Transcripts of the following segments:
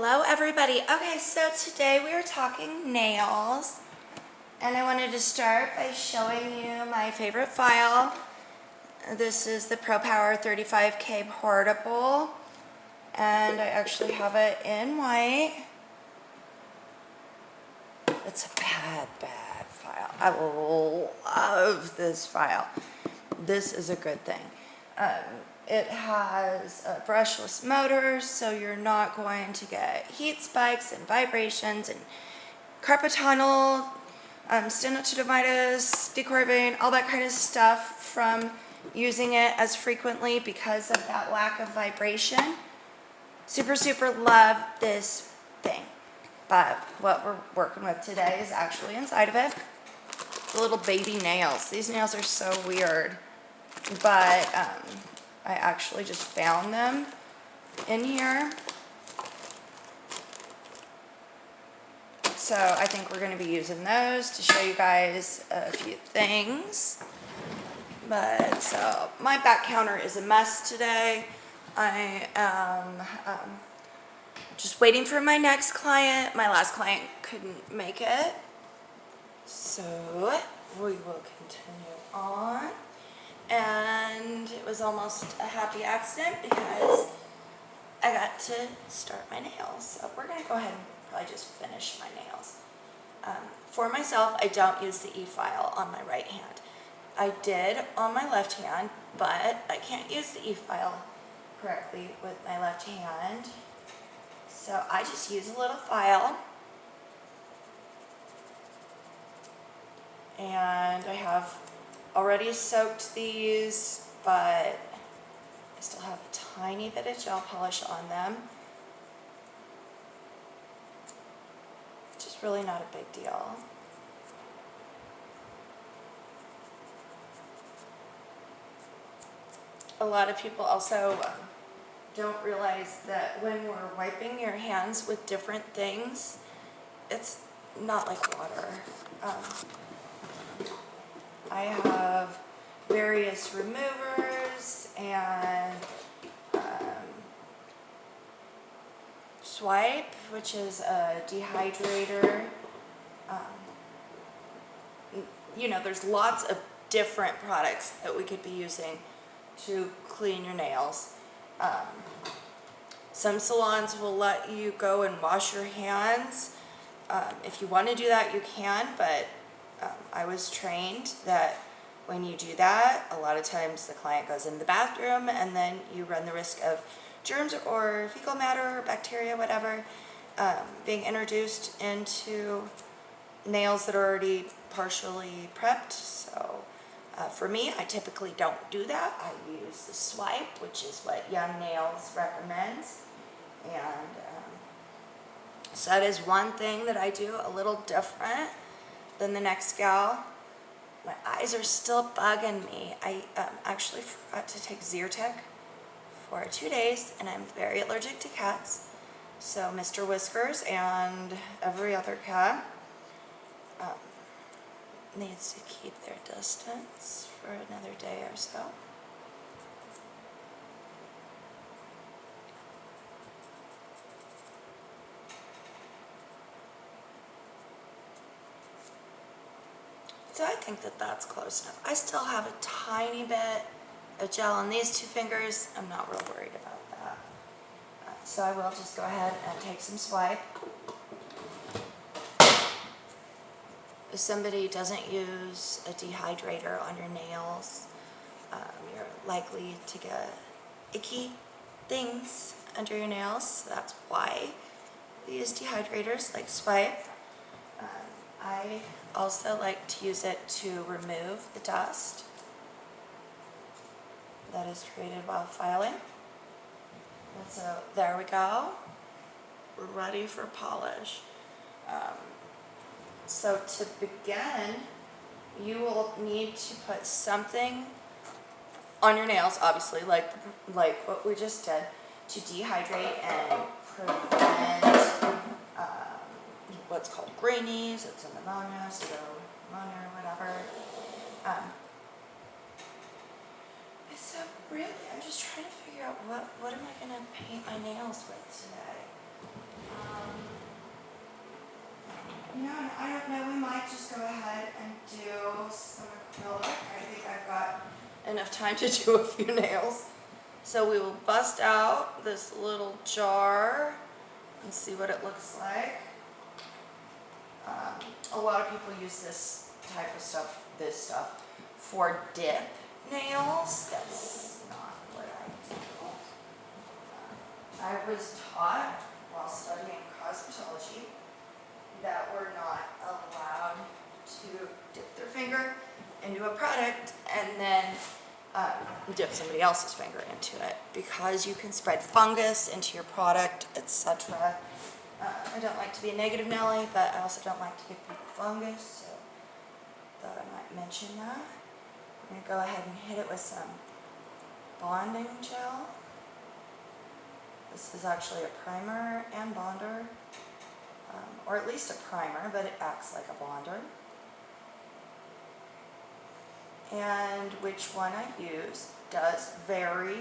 Hello everybody. Okay, so today we are talking nails, and I wanted to start by showing you my favorite file. This is the Pro Power 35K portable, and I actually have it in white. It's a bad file. I love this file. This is a good thing. It has a brushless motor, so you're not going to get heat spikes and vibrations and carpal tunnel, stenochondritis, decorving, all that kind of stuff from using it as frequently because of that lack of vibration. Super love this thing. But what we're working with today is actually inside of it. The little baby nails. These nails are so weird, but I actually just found them in here. So I think we're going to be using those to show you guys a few things. But so my back counter is a mess today. I am just waiting for my next client. My last client couldn't make it. So we will continue on. And it was almost a happy accident because I got to start my nails. So we're going to go ahead and probably just finish my nails. For myself, I don't use the e-file on my right hand. I did on my left hand, but I can't use the e-file correctly with my left hand. So I just use a little file. And I have already soaked these, but I still have a tiny bit of gel polish on them. Which is really not a big deal. A lot of people also don't realize that when we're wiping your hands with different things, it's not like water. I have various removers and Swipe, which is a dehydrator. You know, there's lots of different products that we could be using to clean your nails. Some salons will let you go and wash your hands. If you want to do that, you can, but I was trained that when you do that, a lot of times the client goes in the bathroom and then you run the risk of germs or fecal matter or bacteria, whatever, being introduced into nails that are already partially prepped. So for me, I typically don't do that. I use the Swipe, which is what Young Nails recommends. And so that is one thing that I do a little different than the next gal. My eyes are still bugging me. I actually forgot to take Zyrtec for 2 days, and I'm very allergic to cats. So Mr. Whiskers and every other cat needs to keep their distance for another day or so. So I think that that's close enough. I still have a tiny bit of gel on these two fingers. I'm not real worried about that. So I will just go ahead and take some Swipe. If somebody doesn't use a dehydrator on your nails, you're likely to get icky things under your nails. So that's why we use dehydrators like Swipe. I also like to use it to remove the dust that is created while filing. And so there we go. We're ready for polish. So to begin, you will need to put something on your nails, obviously, like what we just did, to dehydrate and prevent what's called greenies. It's an ammonia, so ammonia or whatever. So really, I'm just trying to figure out what am I going to paint my nails with today. might just go ahead and do some acrylic. I think I've got enough time to do a few nails. So we will bust out this little jar and see what it looks like. A lot of people use this type of stuff, for dip nails. That's not what I do. I was taught while studying cosmetology that we're not allowed to dip their finger into a product and then dip somebody else's finger into it, because you can spread fungus into your product, etc. I don't like to be a negative Nelly, but I also don't like to give people fungus, so thought I might mention that. I'm going to go ahead and hit it with some bonding gel. This is actually a primer and bonder, or at least a primer, but it acts like a bonder. And which one I use does vary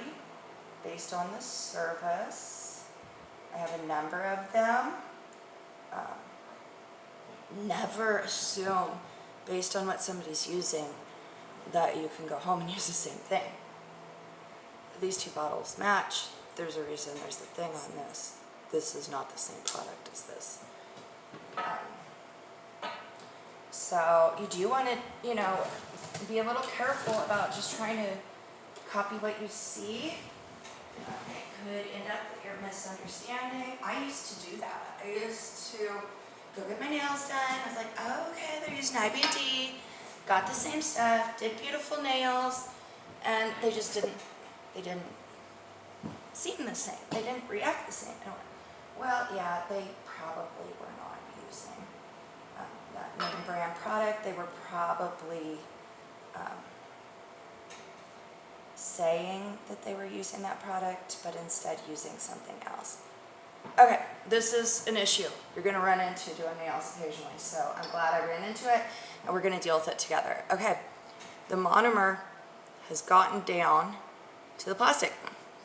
based on the surface. I have a number of them. Never assume, based on what somebody's using, that you can go home and use the same thing. These two bottles match. There's a reason there's the thing on this. This is not the same product as this. So you do want to, be a little careful about just trying to copy what you see. It could end up that you're misunderstanding. I used to do that. I used to go get my nails done. I was like, oh, okay, they're using IBD, got the same stuff, did beautiful nails, and they didn't seem the same. They didn't react the same. I went, well, yeah, they probably were not using that name brand product. They were probably saying that they were using that product, but instead using something else. Okay, this is an issue you're going to run into doing nails occasionally, so I'm glad I ran into it, and we're going to deal with it together. Okay, the monomer has gotten down to the plastic,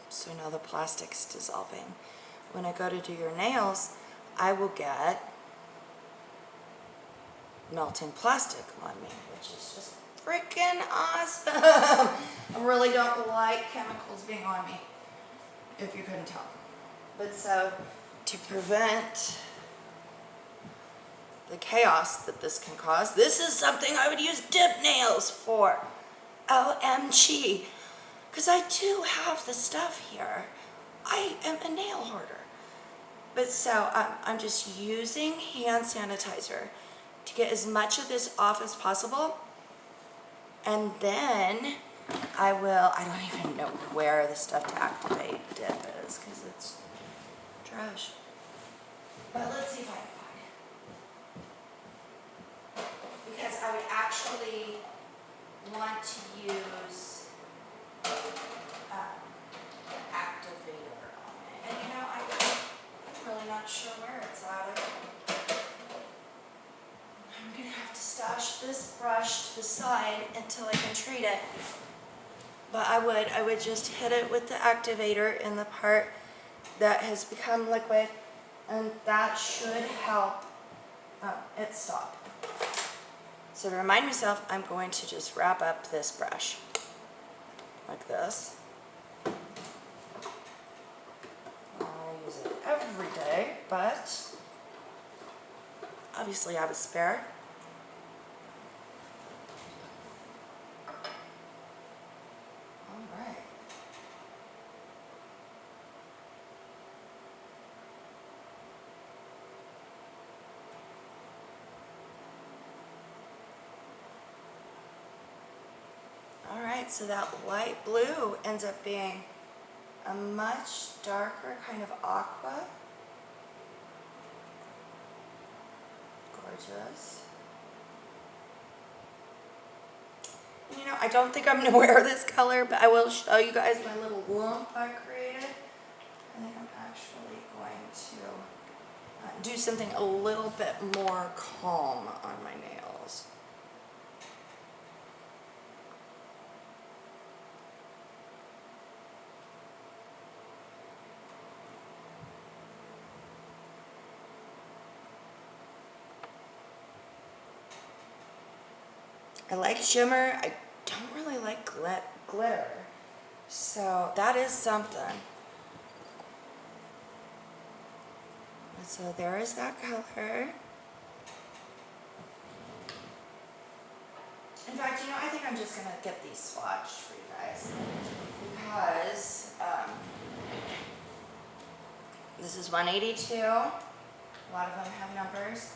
so now the plastic's dissolving. When I go to do your nails, I will get melting plastic on me, which is just freaking awesome. I really don't like chemicals being on me, if you couldn't tell. But so, to prevent the chaos that this can cause, this is something I would use dip nails for. OMG. Because I do have the stuff here. I am a nail hoarder. But so, I'm just using hand sanitizer to get as much of this off as possible. And then I don't even know where the stuff to activate dip is, because it's trash. But let's see if I can find it. Because I would actually want to use an activator on it. And I'm really not sure where it's at. I'm going to have to stash this brush to the side until I can treat it. But I would just hit it with the activator in the part that has become liquid, and that should help it stop. So to remind myself, I'm going to just wrap up this brush like this. I use it every day, but obviously I have a spare. All right. All right, so that light blue ends up being a much darker kind of aqua. Gorgeous. I don't think I'm going to wear this color, but I will show you guys my little lump I created. I think I'm actually going to do something a little bit more calm on my nails. I like shimmer. I don't really like glitter. So that is something. And so there is that color. In fact, you know, I think I'm just gonna get these swatched for you guys because this is 182. A lot of them have numbers.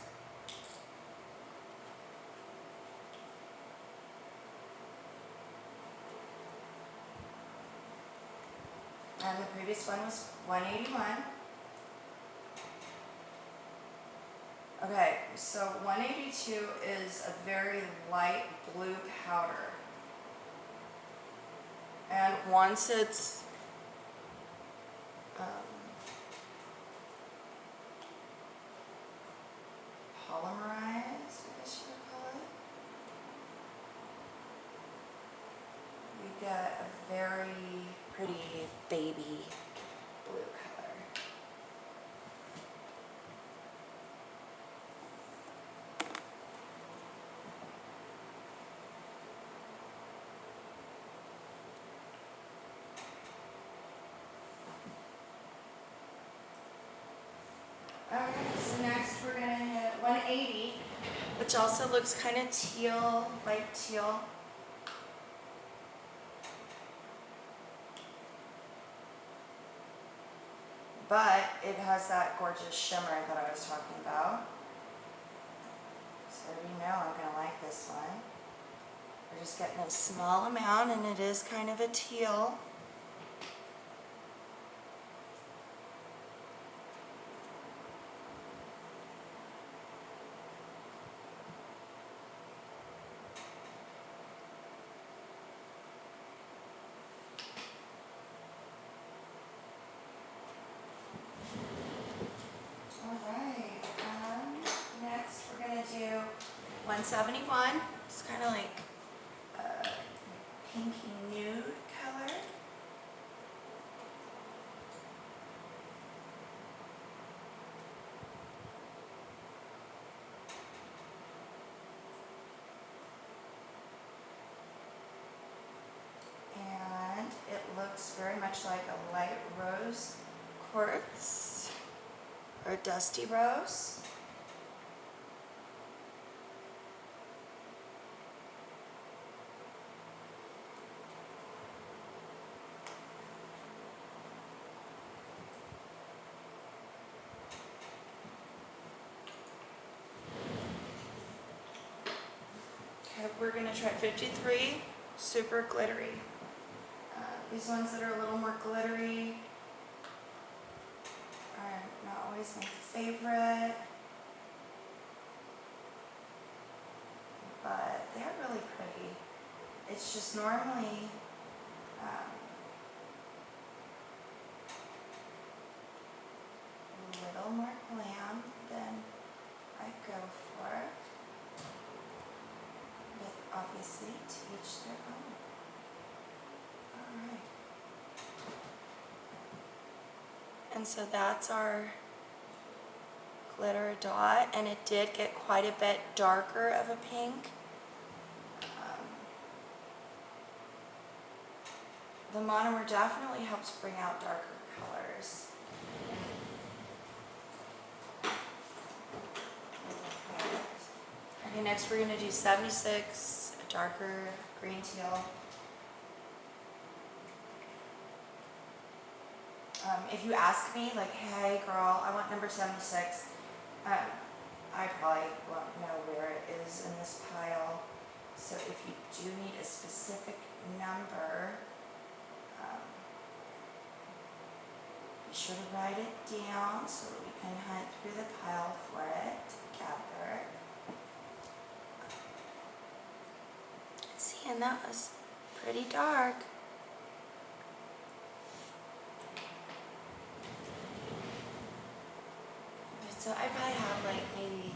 And the previous one was 181. Okay, so 182 is a very light blue powder. And once it's polymerized, I guess you would call it, you get a very pretty baby blue color. Okay, so next we're going to hit 180, which also looks kind of teal, light teal. But it has that gorgeous shimmer that I was talking about. So I already know I'm going to like this one. We're just getting a small amount, and it is kind of a teal. Alright, next we're going to do 171. It's kind of like a pinky nude color. And it looks very much like a light rose quartz or dusty rose. Okay, we're going to try 53, super glittery. These ones that are a little more glittery are not always my favorite, but they're really pretty. It's just normally a little more glam than I go for, but obviously to each their own. Alright. And so that's our glitter dot, and it did get quite a bit darker of a pink. The monomer definitely helps bring out darker colors. Okay, next we're going to do 76, a darker green teal. If you ask me, like, hey girl, I want number 76, I probably won't know where it is in this pile. So if you do need a specific number, be sure to write it down so that we can hunt through the pile for it together. See, and that was pretty dark. So I probably have like maybe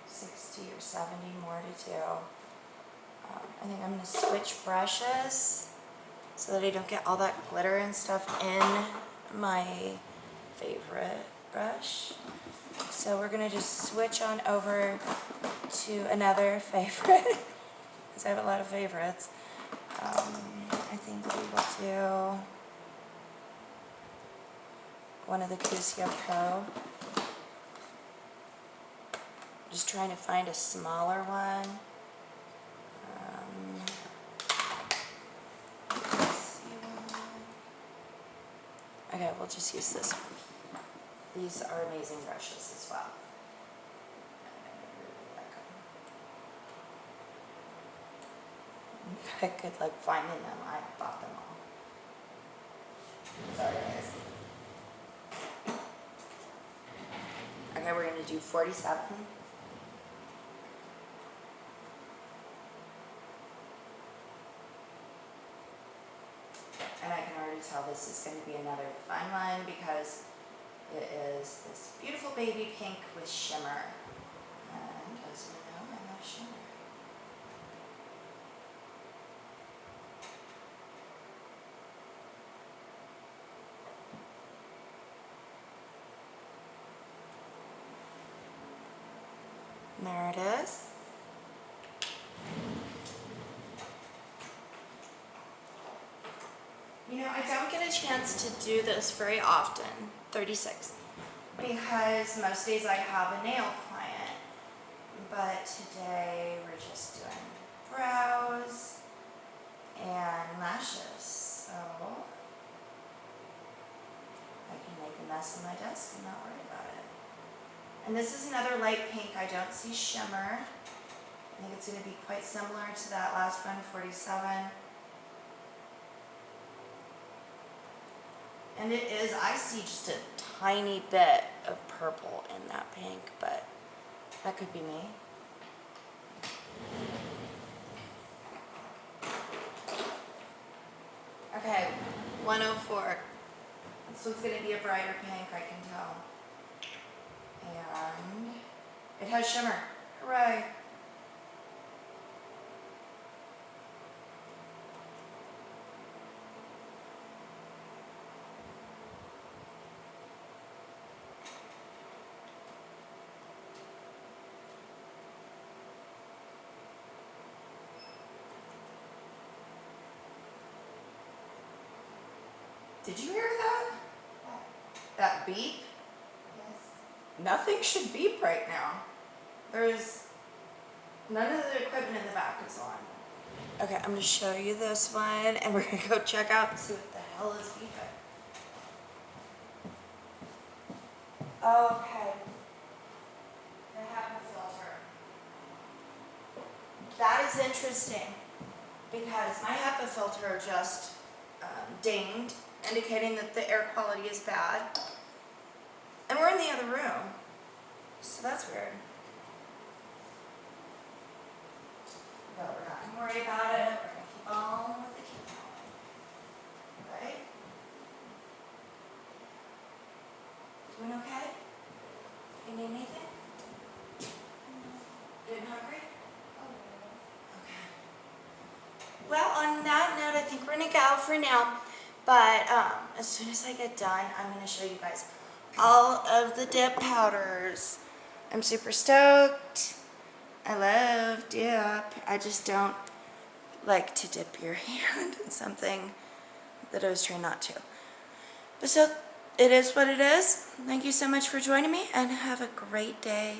60 or 70 more to do. I think I'm going to switch brushes so that I don't get all that glitter and stuff in my favorite brush. So we're gonna just switch on over to another favorite, because I have a lot of favorites. I think we will do one of the Cusio Pro. Just trying to find a smaller one. Let's see one. Okay, we'll just use this one. These are amazing brushes as well. I really like them. I could like finding them. I bought them all. Sorry guys. Okay, we're gonna do 47. And I can already tell this is going to be another fun one because it is this beautiful baby pink with shimmer. And as we know, I love shimmer. And there it is. You know, I don't get a chance to do this very often, 36, because most days I have a nail client, but today we're just doing brows and lashes, so I can make a mess on my desk and not worry about it. And this is another light pink. I don't see shimmer. I think it's going to be quite similar to that last one, 47. And it is, I see just a tiny bit of purple in that pink, but that could be me. Okay, 104. This one's going to be a brighter pink, I can tell. And it has shimmer. Hooray! Did you hear that? That beep? Yes. Nothing should beep right now. There's none of the equipment in the back is on. Okay, I'm gonna show you this one and we're gonna go check out and see what the hell is beeping. Okay. The HEPA filter. That is interesting because my HEPA filter just dinged, indicating that the air quality is bad. And we're in the other room, so that's weird. But we're not gonna worry about it. We're gonna keep on with the keep on. Right? Doing okay? You need anything? Getting hungry? Okay. Well, on that note, I think we're gonna go for now. But as soon as I get done, I'm going to show you guys all of the dip powders. I'm super stoked. I love dip. I just don't like to dip your hand in something that I was trying not to. But so, it is what it is. Thank you so much for joining me and have a great day.